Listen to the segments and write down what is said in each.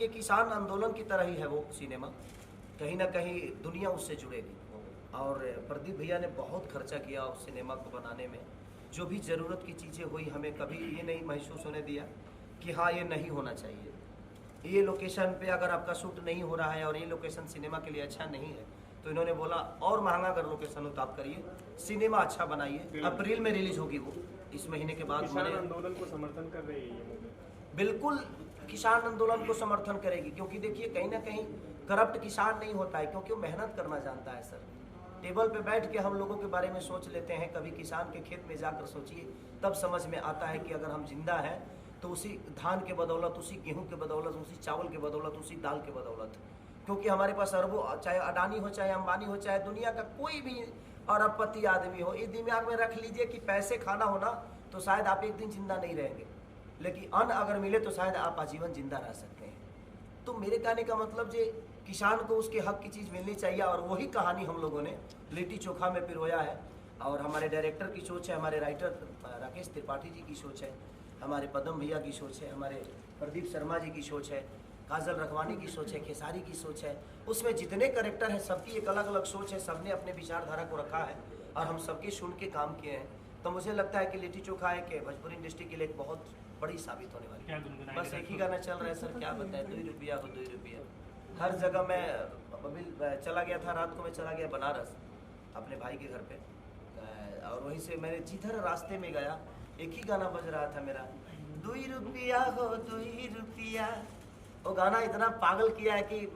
ये किसान आंदोलन की तरह ही है वो सिनेमा, कहीं ना कहीं दुनिया उससे जुड़ेगी। और प्रदीप भैया ने बहुत खर्चा किया उस सिनेमा को बनाने में, जो भी ज़रूरत की चीज़ें हुई, हमें कभी ये नहीं महसूस होने दिया कि हाँ ये नहीं होना चाहिए, ये लोकेशन पे अगर आपका शूट नहीं हो रहा है और ये लोकेशन सिनेमा के लिए अच्छा नहीं है, तो इन्होंने बोला और महंगा अगर लोकेशन हो तो आप करिए, सिनेमा अच्छा बनाइए। अप्रैल में रिलीज होगी वो, इस महीने के बाद। किसान आंदोलन को समर्थन कर रही है ये मूवी? बिल्कुल किसान आंदोलन को समर्थन करेगी, क्योंकि देखिए कहीं ना कहीं करप्ट किसान नहीं होता है, क्योंकि वो मेहनत करना जानता है सर। टेबल पे बैठ के हम लोगों के बारे में सोच लेते हैं, कभी किसान के खेत में जाकर सोचिए, तब समझ में आता है कि अगर हम जिंदा हैं तो उसी धान के बदौलत, उसी गेहूं के बदौलत, उसी चावल के बदौलत, उसी दाल के बदौलत, क्योंकि हमारे पास अरबों, चाहे अडानी हो, चाहे अंबानी हो, चाहे दुनिया का कोई भी अरबपति आदमी हो, ये दिमाग में रख लीजिए कि पैसे खाना होना तो शायद आप एक दिन जिंदा नहीं रहेंगे, लेकिन अन्न अगर मिले तो शायद आप आजीवन जिंदा रह सकते हैं। तो मेरे कहने का मतलब जे किसान को उसके हक की चीज़ मिलनी चाहिए, और वही कहानी हम लोगों ने लिट्टी चोखा में पिरोया है। और हमारे डायरेक्टर की सोच है, हमारे राइटर राकेश त्रिपाठी जी की सोच है, हमारे पद्म भैया की सोच है, हमारे प्रदीप शर्मा जी की सोच है, काजल रखवानी की सोच है, खेसारी की सोच है। उसमें जितने कैरेक्टर हैं सबकी एक अलग अलग सोच है, सबने अपने विचारधारा को रखा है और हम सबके सुन के काम किए हैं। तो मुझे लगता है कि लिट्टी चोखा है कि भोजपुरी इंडस्ट्री के लिए एक बहुत बड़ी साबित होने वाली है। बस एक ही गाना चल रहा है सर, क्या बताएं, 2 रुपया हो 2 रुपया। हर जगह मैं अभी चला गया था, रात को मैं चला गया बनारस अपने भाई के घर पे, और वहीं से मैंने जिधर रास्ते में गया एक ही गाना बज रहा था मेरा, 2 रुपया हो 2 रुपया। वो गाना इतना पागल किया है कि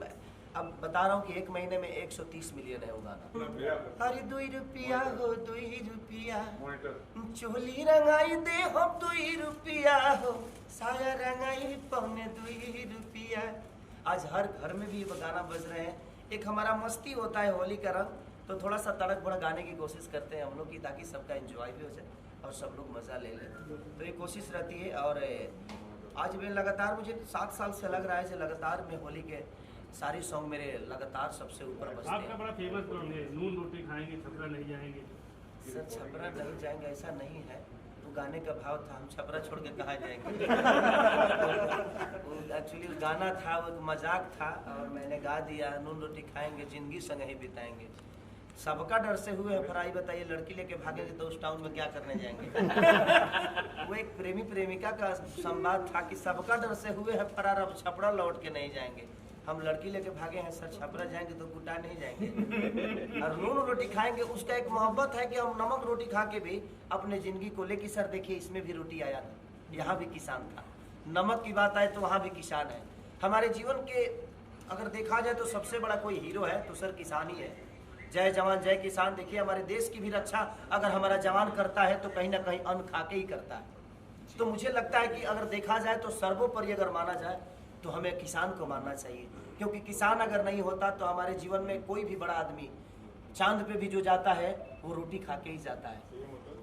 अब बता रहा हूँ कि 1 महीने में 130 मिलियन है वो गाना। अरे 2 रुपया हो 2 रुपया, चोली रंगाई दे हो 2 रुपया हो, साया रंगाई पौने 2 रुपया। आज हर घर में भी ये गाना बज रहे हैं। एक हमारा मस्ती होता है होली का रंग, तो थोड़ा सा तड़क भड़क गाने की कोशिश करते हैं हम लोग की, ताकि सबका एंजॉय भी हो जाए और सब लोग मज़ा ले लें। तो ये कोशिश रहती है। और आज मैं लगातार, मुझे 7 साल से लग रहा है कि लगातार मैं होली के सारे सॉन्ग मेरे लगातार सबसे ऊपर बजते हैं। आपका बड़ा फेमस सॉन्ग है, नून रोटी खाएंगे छपरा नहीं जाएंगे। सर छपरा नहीं जाएंगे ऐसा नहीं है, तो गाने का भाव था, हम छपरा छोड़ के कहाँ जाएंगे। एक्चुअली गाना था, वो एक मजाक था और मैंने गा दिया, नून रोटी खाएंगे जिंदगी संग ही बिताएंगे। सबका डर से हुए है फराई, बताइए लड़की लेके भागेंगे तो उस टाउन में क्या करने जाएंगे। वो एक प्रेमी प्रेमिका का संवाद था कि सबका डर से हुए है फरार, अब छपरा लौट के नहीं जाएंगे। हम लड़की लेके भागे हैं सर, छपरा जाएंगे तो गुटा नहीं जाएंगे। और नून रोटी खाएंगे, उसका एक मोहब्बत है कि हम नमक रोटी खा के भी अपने जिंदगी को लेके, सर देखिए इसमें भी रोटी आया था, यहाँ भी किसान था। नमक की बात आए तो वहाँ भी किसान है। हमारे जीवन के अगर देखा जाए तो सबसे बड़ा कोई हीरो है तो सर किसान ही है। जय जवान जय किसान। देखिए हमारे देश की भी रक्षा अगर हमारा जवान करता है तो कहीं ना कहीं अन्न खा के ही करता है। तो मुझे लगता है कि अगर देखा जाए तो सर्वोपरि अगर माना जाए तो हमें किसान को मानना चाहिए, क्योंकि किसान अगर नहीं होता तो हमारे जीवन में कोई भी बड़ा आदमी चांद पे भी जो जाता है वो रोटी खा के ही जाता है।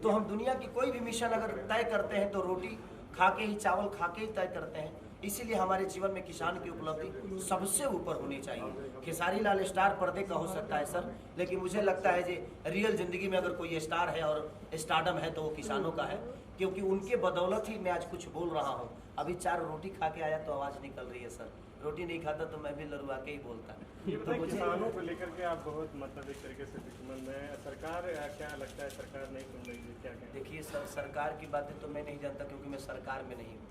तो हम दुनिया की कोई भी मिशन अगर तय करते हैं तो रोटी खा के ही, चावल खा के ही तय करते हैं। इसीलिए हमारे जीवन में किसान की उपलब्धि सबसे ऊपर होनी चाहिए। खेसारी लाल स्टार पर्दे का हो सकता है सर, लेकिन मुझे लगता है कि रियल जिंदगी में अगर कोई स्टार है और स्टारडम है तो वो किसानों का है, क्योंकि उनके बदौलत ही मैं आज कुछ बोल रहा हूँ। अभी 4 रोटी खा के आया तो आवाज़ निकल रही है सर, रोटी नहीं खाता तो मैं भी लड़वा के ही बोलता। तो किसानों को लेकर के आप बहुत मतलब एक तरीके से दुश्मन में, सरकार क्या लगता है सरकार नहीं सुन रही है, क्या कहें? देखिए सर, सरकार की बातें तो मैं नहीं जानता, क्योंकि मैं सरकार में नहीं हूँ।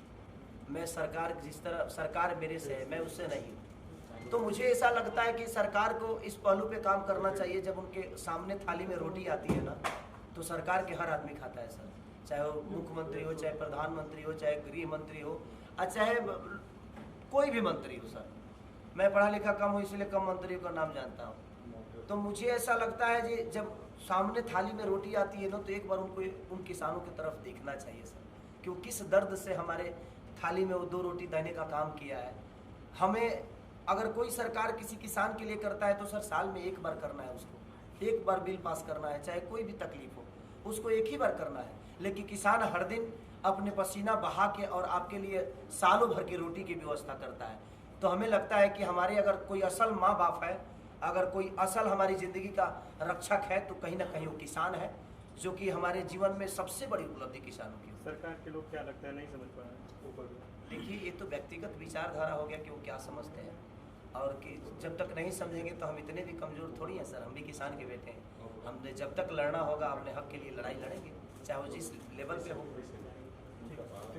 मैं सरकार, जिस तरह सरकार मेरे से है मैं उससे नहीं हूँ। तो मुझे ऐसा लगता है कि सरकार को इस पहलू पे काम करना चाहिए, जब उनके सामने थाली में रोटी आती है ना तो सरकार के हर आदमी खाता है सर, चाहे वो मुख्यमंत्री हो, चाहे प्रधानमंत्री हो, चाहे गृह मंत्री हो, चाहे कोई भी मंत्री हो सर। मैं पढ़ा लिखा कम हूँ इसलिए कम मंत्रियों का नाम जानता हूँ। तो मुझे ऐसा लगता है कि जब सामने थाली में रोटी आती है ना तो एक बार उनको, उन किसानों की तरफ देखना चाहिए सर, कि वो किस दर्द से हमारे थाली में वो 2 रोटी देने का काम किया है। हमें अगर कोई सरकार किसी किसान के लिए करता है तो सर साल में 1 बार करना है, उसको 1 बार बिल पास करना है, चाहे कोई भी तकलीफ हो उसको 1 ही बार करना है। लेकिन किसान हर दिन अपने पसीना बहा के और आपके लिए सालों भर की रोटी की व्यवस्था करता है। तो हमें लगता है कि हमारे अगर कोई असल माँ बाप है, अगर कोई असल हमारी ज़िंदगी का रक्षक है तो कहीं ना कहीं वो किसान है, जो कि हमारे जीवन में सबसे बड़ी उपलब्धि किसानों की। सरकार के लोग क्या लगता है नहीं समझ पा रहे हैं ऊपर देखिए ये तो व्यक्तिगत विचारधारा हो गया कि वो क्या समझते हैं, और कि जब तक नहीं समझेंगे तो हम इतने भी कमज़ोर थोड़ी हैं सर, हम भी किसान के बेटे हैं। हमने जब तक लड़ना होगा अपने हक के लिए लड़ाई लड़ेंगे, चाहे वो जिस लेवल पे हो।